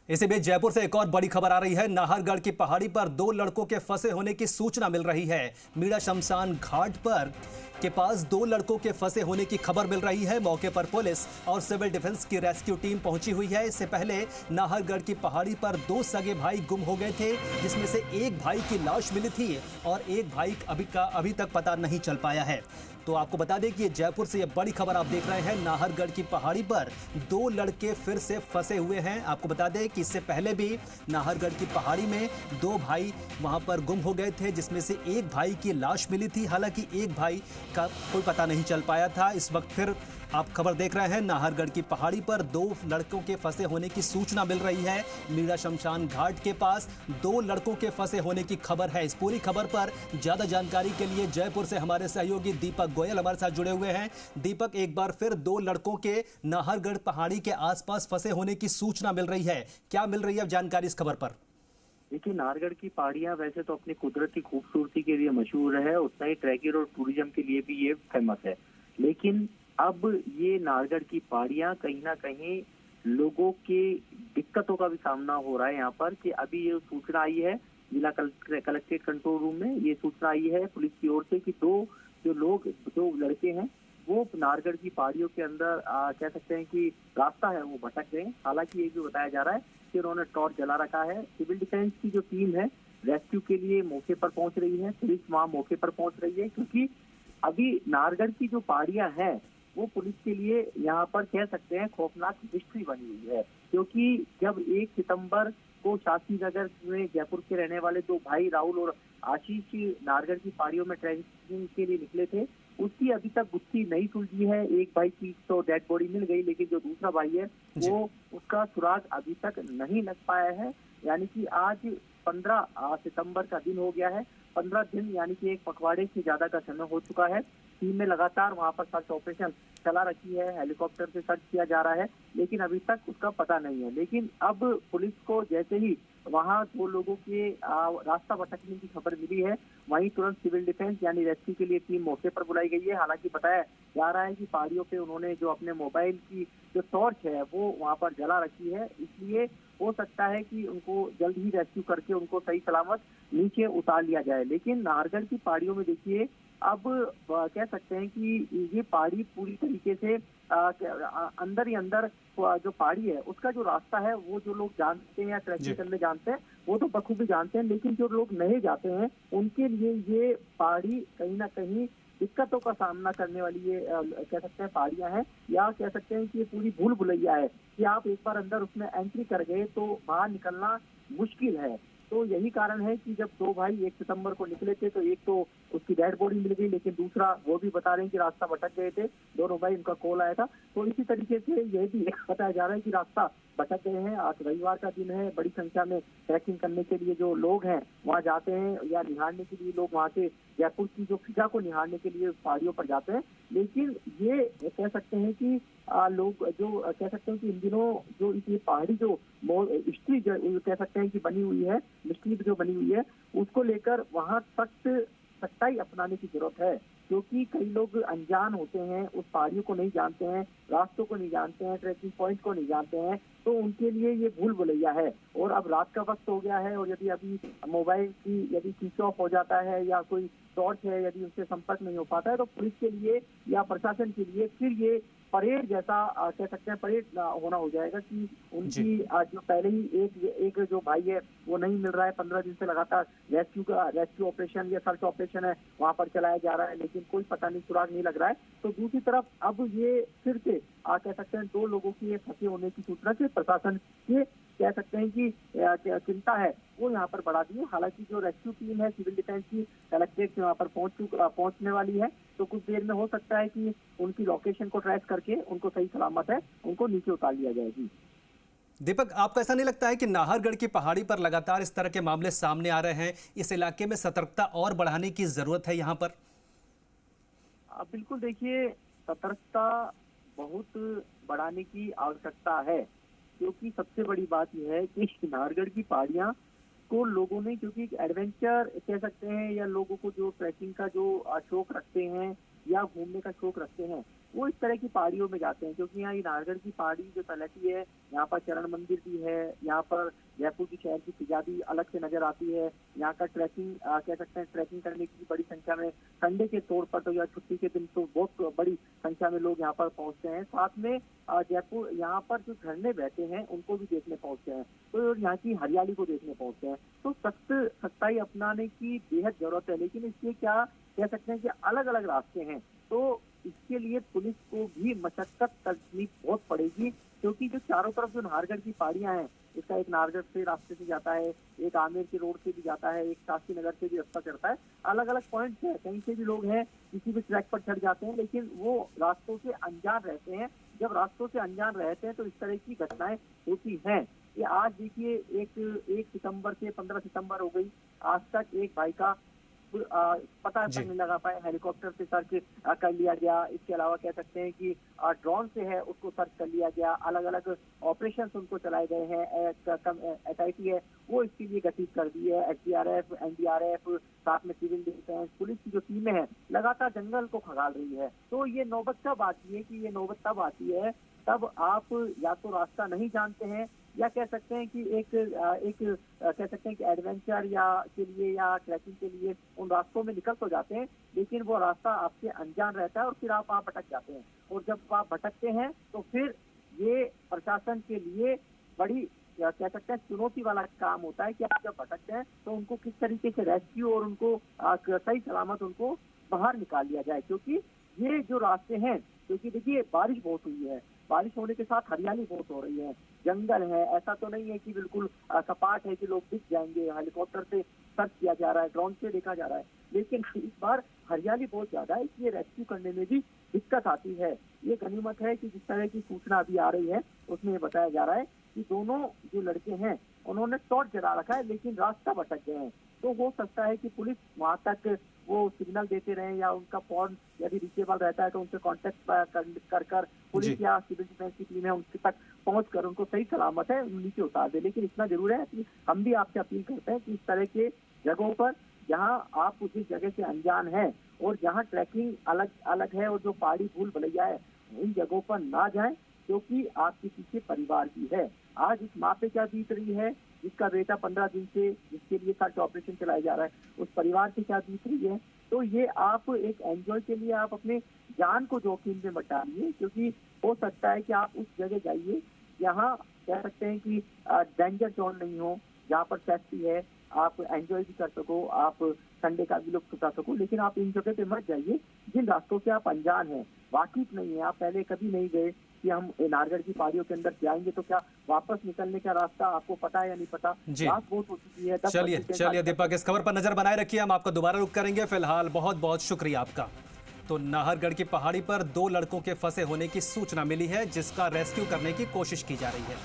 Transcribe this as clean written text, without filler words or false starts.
इसी बीच जयपुर से एक और बड़ी खबर आ रही है। नाहरगढ़ की पहाड़ी पर दो लड़कों के फंसे होने की सूचना मिल रही है। मीणा शमशान घाट पर के पास दो लड़कों के फंसे होने की खबर मिल रही है। मौके पर पुलिस और सिविल डिफेंस की रेस्क्यू टीम पहुंची हुई है। इससे पहले नाहरगढ़ की पहाड़ी पर दो सगे भाई गुम हो गए थे, जिसमें से एक भाई की लाश मिली थी और एक भाई अभी तक पता नहीं चल पाया है। तो आपको बता दें कि ये जयपुर से ये बड़ी खबर आप देख रहे हैं। नाहरगढ़ की पहाड़ी पर दो लड़के फिर से फंसे हुए हैं। आपको बता दें कि इससे पहले भी नाहरगढ़ की पहाड़ी में दो भाई वहां पर गुम हो गए थे, जिसमें से एक भाई की लाश मिली थी। हालांकि एक भाई का कोई पता नहीं चल पाया था। इस वक्त फिर आप खबर देख रहे हैं। नाहरगढ़ की पहाड़ी पर दो लड़कों के फंसे होने की सूचना मिल रही है। मीणा शमशान घाट के पास दो लड़कों के फंसे होने की खबर है। इस पूरी खबर पर ज्यादा जानकारी के लिए जयपुर से हमारे सहयोगी दीपक गोयल हमारे साथ जुड़े हुए हैं। दीपक, एक बार फिर दो लड़कों के नाहरगढ़ पहाड़ी के आसपास फंसे होने की सूचना मिल रही है। क्या मिल रही है जानकारी इस खबर पर? देखिए, नाहरगढ़ की पहाड़ियां वैसे तो अपनी कुदरती खूबसूरती के लिए मशहूर है, उतना ही ट्रैकिंग और टूरिज्म के लिए भी ये फेमस है। लेकिन अब ये नाहरगढ़ की पहाड़ियां कहीं ना कहीं लोगों के दिक्कतों का भी सामना हो रहा है यहाँ पर। कि अभी ये सूचना आई है जिला कलेक्ट्रेट कंट्रोल रूम में, ये सूचना आई है पुलिस की ओर से कि दो लड़के हैं वो नाहरगढ़ की पहाड़ियों के अंदर कह सकते हैं कि रास्ता है वो भटक गए। हालांकि ये भी बताया जा रहा है कि उन्होंने टॉर्च जला रखा है। सिविल डिफेंस की जो टीम है रेस्क्यू के लिए मौके पर पहुंच रही है, पुलिस वहां मौके पर पहुंच रही है, क्योंकि अभी नाहरगढ़ की जो पहाड़ियां हैं वो पुलिस के लिए यहाँ पर कह सकते हैं खौफनाक हिस्ट्री बनी हुई है। क्योंकि जब 1 सितंबर को शास्त्री नगर में जयपुर के रहने वाले दो भाई राहुल और आशीष नाहरगढ़ की पहाड़ियों में ट्रैकिंग के लिए निकले थे, उसकी अभी तक गुत्थी नहीं सुलझी है। एक भाई की तो डेड बॉडी मिल गई, लेकिन जो दूसरा भाई है वो उसका सुराग अभी तक नहीं लग पाया है। यानी कि आज 15 सितंबर का दिन हो गया है। 15 दिन यानी कि एक पखवाड़े से ज्यादा का समय हो चुका है। टीम में लगातार वहां पर सर्च ऑपरेशन चला रखी है, हेलीकॉप्टर से सर्च किया जा रहा है, लेकिन अभी तक उसका पता नहीं है। लेकिन अब पुलिस को जैसे ही वहां दो लोगों के रास्ता भटकने की खबर मिली है, वहीं तुरंत सिविल डिफेंस यानी रेस्क्यू के लिए टीम मौके पर बुलाई गई है। हालांकि बताया जा रहा है कि पहाड़ियों पे उन्होंने जो अपने मोबाइल की जो टॉर्च है वो वहां पर जला रखी है, इसलिए हो सकता है कि उनको जल्द ही रेस्क्यू करके उनको सही सलामत नीचे उतार लिया जाए। लेकिन नाहरगढ़ की पहाड़ियों में देखिए, अब कह सकते हैं कि ये पहाड़ी पूरी तरीके से अंदर ही अंदर जो पहाड़ी है उसका जो रास्ता है वो जो लोग जानते हैं या ट्रैकिंग करने जानते हैं वो तो बखूबी जानते हैं, लेकिन जो लोग नहीं जाते हैं उनके लिए ये पहाड़ी कहीं ना कहीं दिक्कतों का सामना करने वाली ये कह सकते हैं पहाड़ियां हैं, या कह सकते हैं कि ये पूरी भूल भुलैया है कि आप एक बार अंदर उसमें एंट्री कर गए तो बाहर निकलना मुश्किल है। तो यही कारण है कि जब दो भाई 1 सितंबर को निकले थे तो एक तो उसकी डेड बॉडी मिल गई, लेकिन दूसरा वो भी बता रहे हैं कि रास्ता भटक गए थे। दोनों भाई, उनका कॉल आया था। तो इसी तरीके से यह भी बताया जा रहा है कि रास्ता भटक गए हैं। आज रविवार का दिन है, बड़ी संख्या में ट्रैकिंग करने के लिए जो लोग हैं वहाँ जाते हैं, या निहारने के लिए लोग वहाँ से जयपुर की जो फिजा को निहारने के लिए पहाड़ियों पर जाते हैं। लेकिन ये कह सकते हैं कि लोग जो कह सकते हैं कि इन दिनों जो ये पहाड़ी जो हिस्ट्री कह सकते हैं कि बनी हुई है, मिस्ट्री जो बनी हुई है, उसको लेकर वहाँ सख्त सच्चाई अपनाने की जरूरत है। क्योंकि कई लोग अनजान होते हैं, उस पहाड़ियों को नहीं जानते हैं, रास्तों को नहीं जानते हैं, ट्रैकिंग पॉइंट को नहीं जानते हैं, तो उनके लिए ये भूल भुलैया है। और अब रात का वक्त हो गया है और यदि अभी मोबाइल की यदि स्विच ऑफ हो जाता है या कोई टॉर्च है यदि उनसे संपर्क नहीं हो पाता है, तो पुलिस के लिए या प्रशासन के लिए फिर ये परेड जैसा कह सकते हैं परेड होना हो जाएगा कि उनकी जो पहले ही एक जो भाई है वो नहीं मिल रहा है। 15 दिन से लगातार रेस्क्यू ऑपरेशन या सर्च ऑपरेशन है वहां पर चलाया जा रहा है, लेकिन कोई पता नहीं, सुराग नहीं लग रहा है। तो दूसरी तरफ अब ये फिर से कह सकते हैं दो लोगों की फंसे होने की सूचना से प्रशासन के कह सकते हैं कि चिंता है वो यहाँ पर बढ़ा दी है। हालांकि जो रेस्क्यू टीम है सिविल डिफेंस की कलेक्ट्रेट से वहाँ पर पहुंचने वाली है, तो कुछ देर में हो सकता है कि उनकी लोकेशन को ट्रेस करके उनको सही सलामत है उनको नीचे उतार लिया जाएगी। दीपक, आपको ऐसा नहीं लगता है कि नाहरगढ़ की पहाड़ी पर लगातार इस तरह के मामले सामने आ रहे हैं? इस इलाके में सतर्कता और बढ़ाने की जरूरत है यहाँ पर? बिल्कुल, देखिए, सतर्कता बहुत बढ़ाने की आवश्यकता है। क्योंकि सबसे बड़ी बात यह है कि नाहरगढ़ की पहाड़ियां को लोगों ने, क्योंकि एडवेंचर कह सकते हैं या लोगों को जो ट्रैकिंग का जो शौक रखते हैं या घूमने का शौक रखते हैं, वो इस तरह की पहाड़ियों में जाते हैं, क्योंकि यहाँ ये नाहरगढ़ की पहाड़ी जो तलहटी है, यहाँ पर चरण मंदिर भी है, यहाँ पर जयपुर की शहर की फिजा भी अलग से नजर आती है। यहाँ का ट्रैकिंग कह सकते हैं, ट्रैकिंग करने की बड़ी संख्या में संडे के तौर पर तो या छुट्टी के दिन तो बहुत बड़ी संख्या में लोग यहाँ पर पहुंचते हैं। साथ में जयपुर यहाँ पर जो झरने बहते हैं उनको भी देखने पहुंचते हैं, तो यहाँ की हरियाली को देखने पहुंचते हैं। तो सख्ताई अपनाने की बेहद जरूरत है, लेकिन इसके क्या कह सकते हैं कि अलग अलग रास्ते हैं, तो इसके लिए पुलिस को भी मशक्कत करनी बहुत पड़ेगी, क्योंकि जो चारों तरफ जो नाहरगढ़ की पहाड़ियां हैं, इसका एक नाहरगढ़ से रास्ते से जाता है, एक आमेर के रोड से भी जाता है, एक शास्त्री नगर से भी रास्ता चढ़ता है। अलग अलग पॉइंट्स है, कहीं से भी लोग हैं किसी भी ट्रैक पर चढ़ जाते हैं, लेकिन वो रास्तों से अनजान रहते हैं। जब रास्तों से अनजान रहते हैं तो इस तरह की घटनाएं होती हैं। ये आज देखिए, एक सितंबर से 15 सितंबर हो गई, आज तक एक भाई का पता तक नहीं लगा पाए। हेलीकॉप्टर से सर्च कर लिया गया। इसके अलावा कह सकते हैं कि ड्रोन से है उसको सर्च कर लिया गया। अलग अलग ऑपरेशन उनको चलाए गए हैं। SIT है वो इसके लिए गठित कर दी है। SDRF, NDRF, साथ में सिविल डिफेंस, पुलिस की जो टीमें हैं लगातार जंगल को खंगाल रही है। तो ये नौबत कब आती है कि ये नौबत तब आती है तब आप या तो रास्ता नहीं जानते हैं, या कह सकते हैं कि एक कह सकते हैं कि एडवेंचर या के लिए या ट्रैकिंग के लिए उन रास्तों में निकल तो जाते हैं, लेकिन वो रास्ता आपसे अनजान रहता है और फिर आप भटक जाते हैं। और जब आप भटकते हैं तो फिर ये प्रशासन के लिए बड़ी कह सकते हैं चुनौती वाला काम होता है कि आप जब भटकते हैं तो उनको किस तरीके से रेस्क्यू और उनको सही सलामत उनको बाहर निकाल लिया जाए। क्योंकि ये जो रास्ते हैं, क्योंकि देखिए बारिश बहुत हुई है, बारिश होने के साथ हरियाली बहुत हो रही है, जंगल है, ऐसा तो नहीं है कि बिल्कुल सपाट है कि लोग दिख जाएंगे। हेलीकॉप्टर से सर्च किया जा रहा है, ड्रोन से देखा जा रहा है, लेकिन इस बार हरियाली बहुत ज्यादा है, इसलिए रेस्क्यू करने में भी दिक्कत आती है। ये गनीमत है कि जिस तरह की सूचना अभी आ रही है उसमें ये बताया जा रहा है कि दोनों जो लड़के हैं उन्होंने टॉर्च जला रखा है, लेकिन रास्ता भटक गए हैं। तो हो सकता है कि पुलिस वहां तक वो सिग्नल देते रहे, या उनका फोन यदि रीचेबल रहता है तो उनसे कांटेक्ट कर पुलिस या सिविल डिफेंस की टीम है उनके तक पहुंच कर उनको सही सलामत है नीचे उतार दे। लेकिन इतना जरूर है कि हम भी आपसे अपील करते हैं कि इस तरह के जगहों पर जहां आप जिस जगह से अनजान है और जहां ट्रैकिंग अलग अलग है और जो पहाड़ी भूल भुलैया है, इन जगहों पर ना जाएं, क्योंकि आपके पीछे परिवार भी है। आज इस माँ पे क्या बीत रही है, जिसका बेटा 15 दिन से जिसके लिए सर्च ऑपरेशन चलाया जा रहा है, उस परिवार की क्या बीत रही है। तो ये आप एक एंजॉय के लिए आप अपने जान को जोखिम में मत डालिए, क्योंकि हो सकता है कि आप उस जगह जाइए जहाँ कह सकते हैं कि डेंजर जोन नहीं हो, जहाँ पर सेफ्टी है, आप एंजॉय भी कर सको, आप संडे का भी लुत्फ उठा सको। लेकिन आप इन जगह पे मत जाइए जिन रास्तों से आप अनजान हैं, वाकिफ नहीं है, आप पहले कभी नहीं गए कि हम नाहरगढ़ की पहाड़ियों के अंदर जाएंगे तो क्या वापस निकलने का रास्ता आपको पता है या नहीं पता। रात बहुत हो चुकी है। चलिए दीपक, इस खबर पर नजर बनाए रखिए, हम आपको दोबारा रुक करेंगे। फिलहाल बहुत बहुत शुक्रिया आपका। तो नाहरगढ़ की पहाड़ी पर 2 लड़कों के फंसे होने की सूचना मिली है, जिसका रेस्क्यू करने की कोशिश की जा रही है।